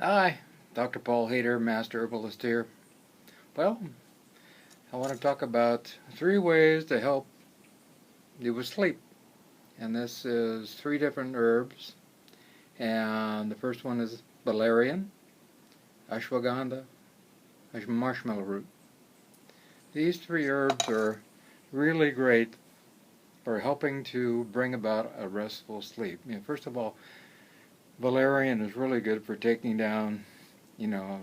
Hi, Dr. Paul Haider, Master Herbalist here. Well, I want to talk about 3 ways to help you with sleep. And this is 3 different herbs. And the first one is Valerian, Ashwagandha, and Marshmallow Root. These 3 herbs are really great for helping to bring about a restful sleep. First of all, Valerian is really good for taking down, you know,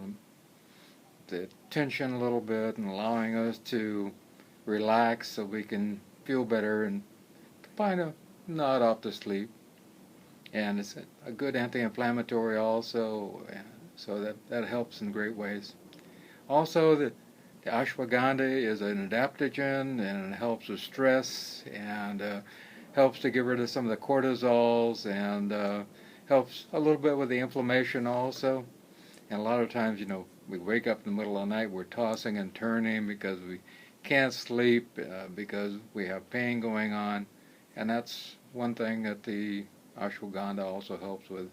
the tension a little bit and allowing us to relax so we can feel better and find a nod off to sleep. And it's a good anti-inflammatory also, so that helps in great ways. Also, the ashwagandha is an adaptogen and it helps with stress and helps to get rid of some of the cortisols and helps a little bit with the inflammation also. And a lot of times, we wake up in the middle of the night, we're tossing and turning because we can't sleep because we have pain going on. And that's one thing that the ashwagandha also helps with.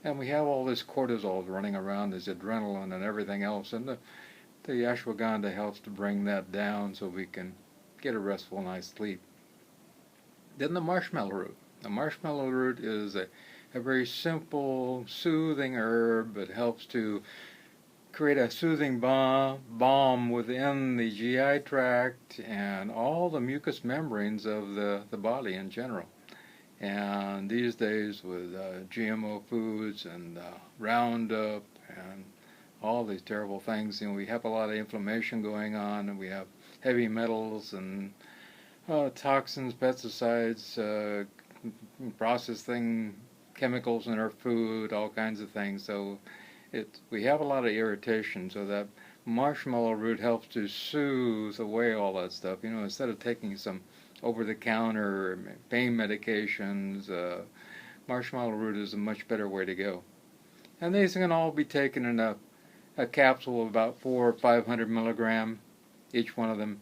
And we have all this cortisol running around, this adrenaline and everything else. And the ashwagandha helps to bring that down so we can get a restful night's sleep. Then the marshmallow root. The marshmallow root is a very simple, soothing herb. It helps to create a soothing balm within the GI tract and all the mucous membranes of the body in general. And these days with GMO foods and Roundup and all these terrible things, we have a lot of inflammation going on, and we have heavy metals and toxins, pesticides, processing chemicals in our food, all kinds of things. So we have a lot of irritation, so that marshmallow root helps to soothe away all that stuff. Instead of taking some over-the-counter pain medications, marshmallow root is a much better way to go. And these can all be taken in a capsule of about 400 or 500 milligram, each one of them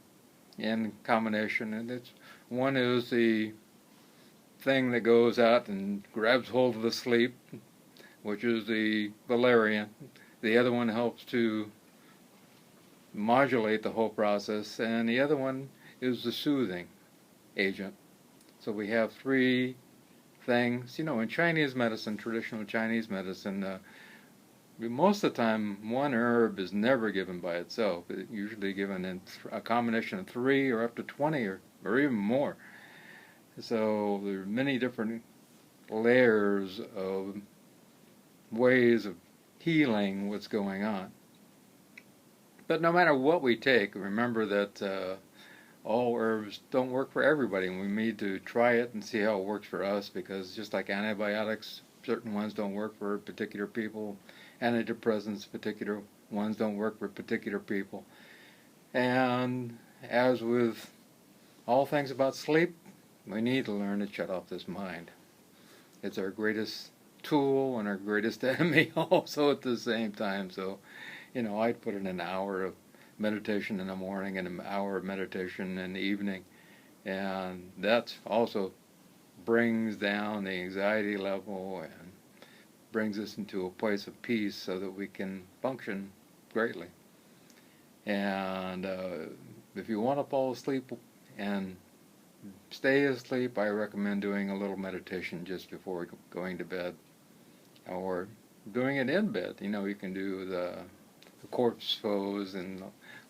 in combination. And one is the thing that goes out and grabs hold of the sleep, which is the valerian. The other one helps to modulate the whole process, and the other one is the soothing agent. So we have 3 things. In Chinese medicine, traditional Chinese medicine, most of the time one herb is never given by itself. It's usually given in a combination of 3 or up to 20 or even more. So there are many different layers of ways of healing what's going on. But no matter what we take, remember that all herbs don't work for everybody, and we need to try it and see how it works for us, because just like antibiotics, certain ones don't work for particular people. Antidepressants, particular ones don't work for particular people. And as with all things about sleep, we need to learn to shut off this mind. It's our greatest tool and our greatest enemy also at the same time. So, I'd put in an hour of meditation in the morning and an hour of meditation in the evening. And that also brings down the anxiety level and brings us into a place of peace so that we can function greatly. And if you want to fall asleep and stay asleep, I recommend doing a little meditation just before going to bed, or doing it in bed. You can do the corpse pose and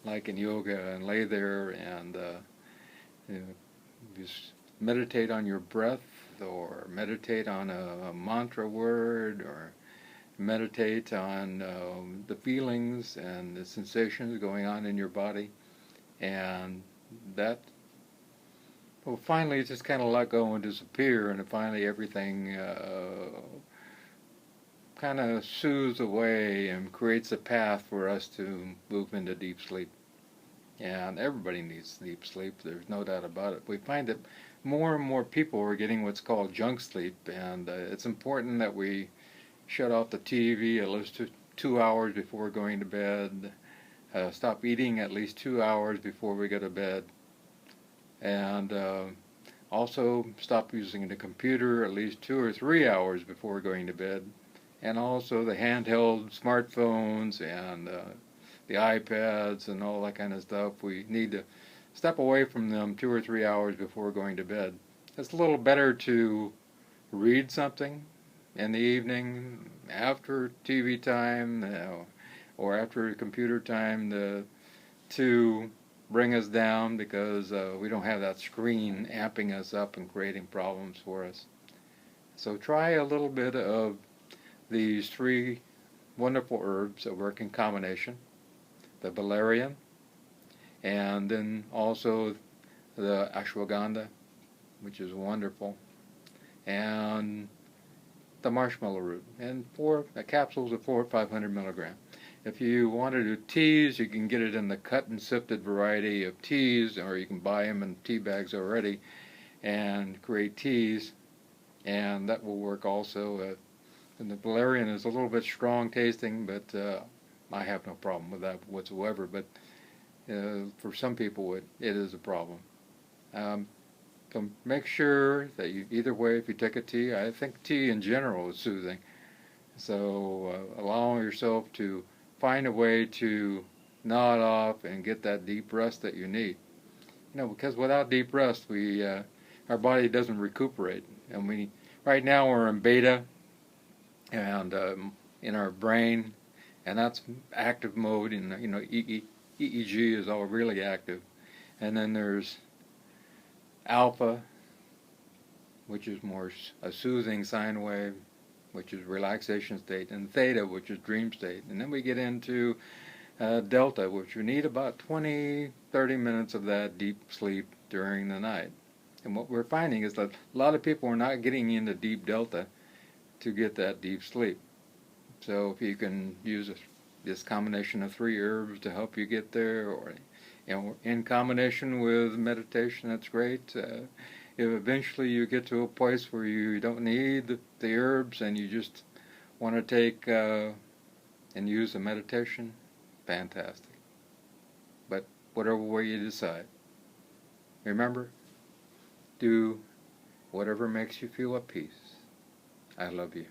like in yoga and lay there and just meditate on your breath, or meditate on a mantra word, or meditate on the feelings and the sensations going on in your body, and that will finally just kind of let go and disappear, and finally everything kind of soothes away and creates a path for us to move into deep sleep. And everybody needs deep sleep, there's no doubt about it. We find that more and more people are getting what's called junk sleep, and it's important that we shut off the TV at least 2 hours before going to bed, stop eating at least 2 hours before we go to bed, and also stop using the computer at least 2 or 3 hours before going to bed, and also the handheld smartphones and the iPads and all that kind of stuff. We need to step away from them 2 or 3 hours before going to bed. It's a little better to read something in the evening after TV time, or after computer time, to bring us down, because we don't have that screen amping us up and creating problems for us. So try a little bit of these 3 wonderful herbs that work in combination: the valerian, and then also the ashwagandha, which is wonderful, and the marshmallow root, and 4 capsules of 4 or 500 milligrams. If you want to do teas, you can get it in the cut and sifted variety of teas, or you can buy them in tea bags already and create teas, and that will work also. And the valerian is a little bit strong tasting, but I have no problem with that whatsoever. But for some people, it is a problem. So make sure that you, either way, if you take a tea, I think tea in general is soothing. So allow yourself to find a way to nod off and get that deep rest that you need. Because without deep rest, our body doesn't recuperate, and right now we're in beta, and in our brain, and that's active mode, and EEG is all really active, and then there's alpha, which is more a soothing sine wave, which is relaxation state, and theta, which is dream state. And then we get into delta, which we need about 20-30 minutes of that deep sleep during the night. And what we're finding is that a lot of people are not getting into deep delta to get that deep sleep. So if you can use this combination of 3 herbs to help you get there, or in combination with meditation, that's great. If eventually you get to a place where you don't need the herbs and you just want to take and use the meditation, fantastic. But whatever way you decide, remember, do whatever makes you feel at peace. I love you.